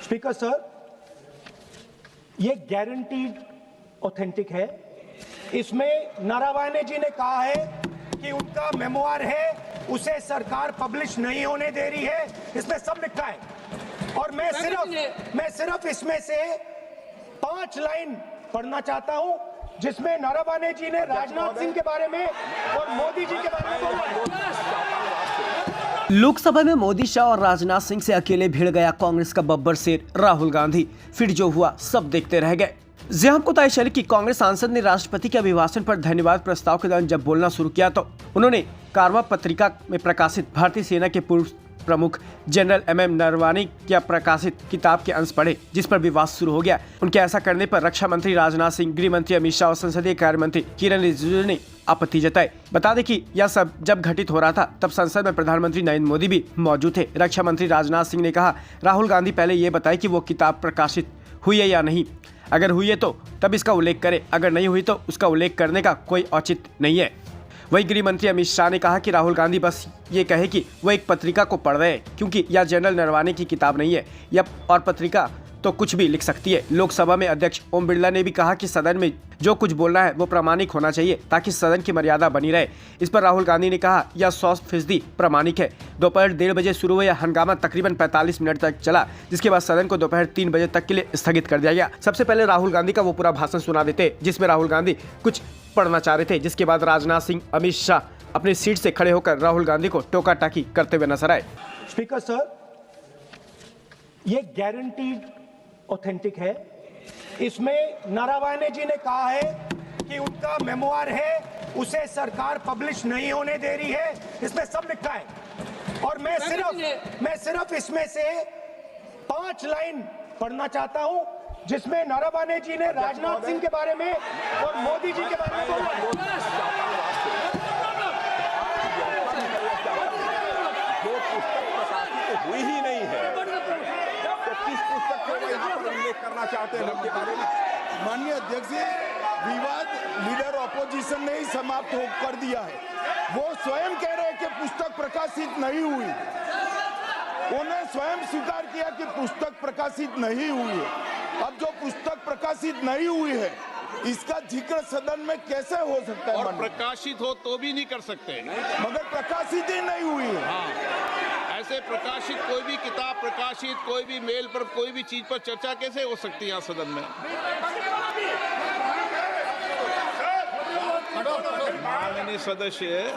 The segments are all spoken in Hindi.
स्पीकर सर, ये गारंटीड ऑथेंटिक है। इसमें नारावाने जी ने कहा है कि उनका मेमोआर है, उसे सरकार पब्लिश नहीं होने दे रही है। इसमें सब लिखा है और मैं सिर्फ इसमें से 5 लाइन पढ़ना चाहता हूं जिसमें नारावाने जी ने राजनाथ सिंह के बारे में और मोदी जी के बारे में बोला है। लोकसभा में मोदी, शाह और राजनाथ सिंह से अकेले भिड़ गया कांग्रेस का बब्बर शेर राहुल गांधी। फिर जो हुआ सब देखते रह गए। जी आपको पता चले कि कांग्रेस सांसद ने राष्ट्रपति के अभिभाषण पर धन्यवाद प्रस्ताव के दौरान जब बोलना शुरू किया तो उन्होंने कारवां पत्रिका में प्रकाशित भारतीय सेना के पूर्व प्रमुख जनरल MM नरवाने की प्रकाशित किताब के अंश पढ़े, जिस पर विवाद शुरू हो गया। उनके ऐसा करने पर रक्षा मंत्री राजनाथ सिंह, गृह मंत्री अमित शाह और संसदीय कार्य मंत्री किरण रिजिजू ने आपत्ति जताई। बता दें कि यह सब जब घटित हो रहा था तब संसद में प्रधानमंत्री नरेंद्र मोदी भी मौजूद थे। रक्षा मंत्री राजनाथ सिंह ने कहा, राहुल गांधी पहले ये बताए कि वो किताब प्रकाशित हुई है या नहीं। अगर हुई है तो तब इसका उल्लेख करें, अगर नहीं हुई तो उसका उल्लेख करने का कोई औचित्य नहीं है। वहीं गृह मंत्री अमित शाह ने कहा कि राहुल गांधी बस ये कहे कि वो एक पत्रिका को पढ़ रहे हैं, क्योंकि यह जनरल नरवाने की किताब नहीं है। यह और पत्रिका तो कुछ भी लिख सकती है। लोकसभा में अध्यक्ष ओम बिरला ने भी कहा कि सदन में जो कुछ बोलना है वो प्रामाणिक होना चाहिए ताकि सदन की मर्यादा बनी रहे। इस पर राहुल गांधी ने कहा, यह 100% प्रामाणिक है। दोपहर 1:30 बजे शुरू हुआ यह हंगामा तकरीबन 45 मिनट तक चला, जिसके बाद सदन को दोपहर 3 बजे तक के लिए स्थगित कर दिया गया। सबसे पहले राहुल गांधी का वो पूरा भाषण सुना देते जिसमें राहुल गांधी कुछ पढ़ना चाह रहे थे, जिसके बाद राजनाथ सिंह, अमित शाह अपनी सीट से खड़े होकर राहुल गांधी को टोका टाकी करते हुए नजर आए। स्पीकर सर, ये गारंटीड ऑथेंटिक है। इसमें नारावाने जी ने कहा है कि उनका मेमोआर है, उसे सरकार पब्लिश नहीं होने दे रही है। इसमें सब लिखा है और मैं सिर्फ इसमें से 5 लाइन पढ़ना चाहता हूं जिसमें नारावाने जी ने राजनाथ सिंह के बारे में और मोदी जी के बारे में बोला है। जो पुस्तक प्रकाशित हुई ही नहीं है तो किस पुस्तक को यहाँ पर उल्लेख करना चाहते हैं उनके बारे में? माननीय अध्यक्ष जी, विवाद लीडर ऑपोजिशन ने ही समाप्त कर दिया है। वो स्वयं कह रहे हैं कि पुस्तक प्रकाशित नहीं हुई। उन्होंने स्वयं स्वीकार किया कि पुस्तक प्रकाशित नहीं हुई है। अब जो पुस्तक प्रकाशित नहीं हुई है इसका जिक्र सदन में कैसे हो सकता है? और प्रकाशित हो तो भी नहीं कर सकते, मगर प्रकाशित ही नहीं हुई है। हाँ, ऐसे प्रकाशित कोई भी किताब प्रकाशित, कोई भी मेल पर, कोई भी चीज पर चर्चा कैसे हो सकती है यहाँ सदन में? माननीय सदस्य,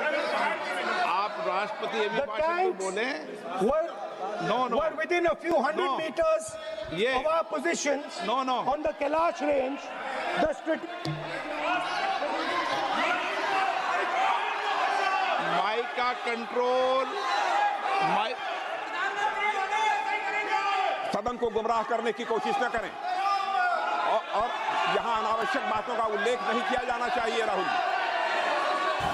आप राष्ट्रपति अभिभाषण को बोले। Were within a few hundred meters of our positions on the Kailash range. Mic का कंट्रोल, सदन को गुमराह करने की कोशिश न करें और यहाँ अनावश्यक बातों का उल्लेख नहीं किया जाना चाहिए। राहुल,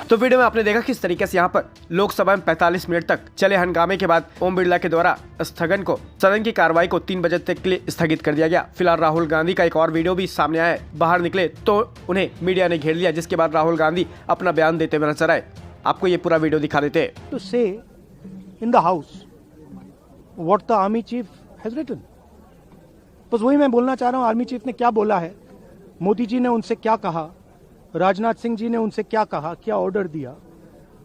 तो वीडियो में आपने देखा किस तरीके से यहाँ पर लोकसभा में 45 मिनट तक चले हंगामे के बाद ओम बिरला के द्वारा स्थगन को, सदन की कार्रवाई को 3 बजे तक के लिए स्थगित कर दिया गया। फिलहाल राहुल गांधी का एक और वीडियो भी सामने आया है। बाहर निकले तो उन्हें मीडिया ने घेर लिया, जिसके बाद राहुल गांधी अपना बयान देते हुए नजर आए। आपको ये पूरा वीडियो दिखा देते हैं। To say in the house what the army chief has written, बस वही मैं बोलना चाह रहा हूँ। आर्मी चीफ ने क्या बोला है, मोदी जी ने उनसे क्या कहा, राजनाथ सिंह जी ने उनसे क्या कहा, क्या ऑर्डर दिया,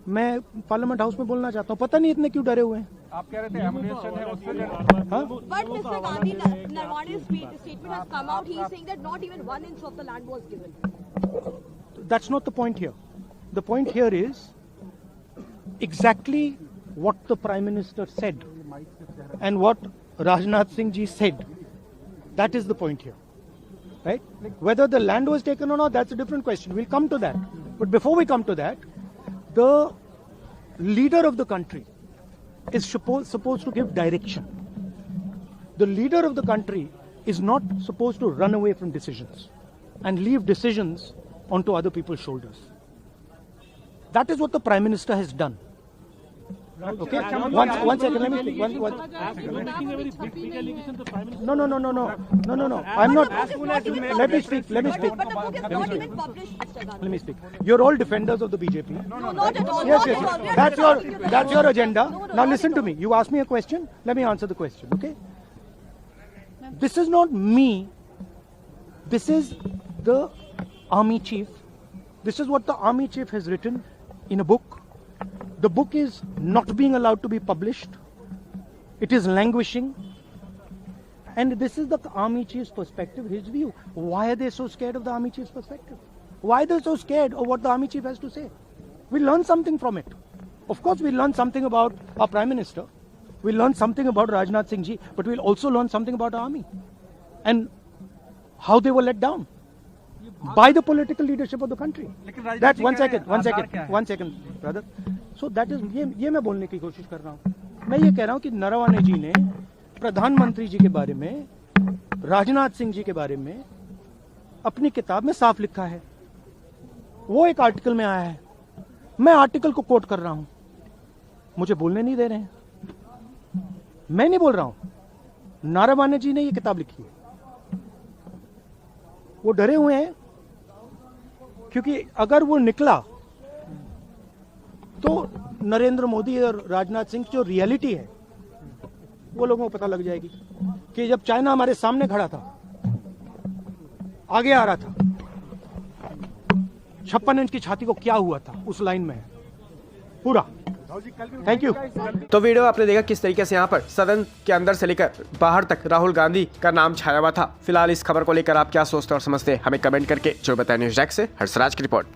मैं पार्लियामेंट हाउस में बोलना चाहता हूँ। पता नहीं इतने क्यों डरे हुए हैं। आप कह रहे थे एमुनेशन है उससे But Mr. Gandhi, Narwane's statement has come out. He is saying that not even 1 inch of the land was given. That's not the point here. The point here is exactly what the Prime Minister said and what Rajnath Singh ji said. That is the point here. Right? Whether the land was taken or not, that's a different question. We'll come to that. But before we come to that, the leader of the country is supposed to give direction. The leader of the country is not supposed to run away from decisions and leave decisions onto other people's shoulders. That is what the Prime Minister has done. Okay, one second, let me speak. No. I'm not. Let me speak. Let me speak. You're all defenders of the BJP. No, not at all. Yes. That's your agenda. Now listen to me. You asked me a question. Let me answer the question. Okay. This is not me. This is the army chief. This is what the army chief has written in a book. The book is not being allowed to be published. It is languishing. And this is the army chief's perspective, his view. Why are they so scared of the army chief's perspective? Why are they so scared of what the army chief has to say? We learn something from it. Of course, we learn something about our Prime Minister. We'll learn something about Rajnath Singh ji, but we'll also learn something about our army and how they were let down by the political leadership of the country. That's one second, brother. So that is ये मैं बोलने की कोशिश कर रहा हूँ. मैं ये कह रहा हूँ कि नरवणे जी ने प्रधानमंत्री जी के बारे में, राजनाथ सिंह जी के बारे में अपनी किताब में साफ लिखा है. वो एक आर्टिकल में आया है. मैं आर्टिकल को कोट कर रहा हूं. मुझे बोलने नहीं दे रहे हैं. मैं नहीं बोल रहा हूं. नारावाने जी ने ये किताब लिखी है. वो डरे हुए हैं क्योंकि अगर वो निकला तो नरेंद्र मोदी और राजनाथ सिंह की जो रियलिटी है वो लोगों को पता लग जाएगी कि जब चाइना हमारे सामने खड़ा था, आगे आ रहा था, 56 इंच की छाती को क्या हुआ था उस लाइन में पूरा. Thank you. तो वीडियो आपने देखा किस तरीके से यहाँ पर सदन के अंदर से लेकर बाहर तक राहुल गांधी का नाम छाया हुआ था. फिलहाल इस खबर को लेकर आप क्या सोचते और समझते हैं हमें कमेंट करके जो बताएं. न्यूज़ डेस्क से हर्षराज की रिपोर्ट.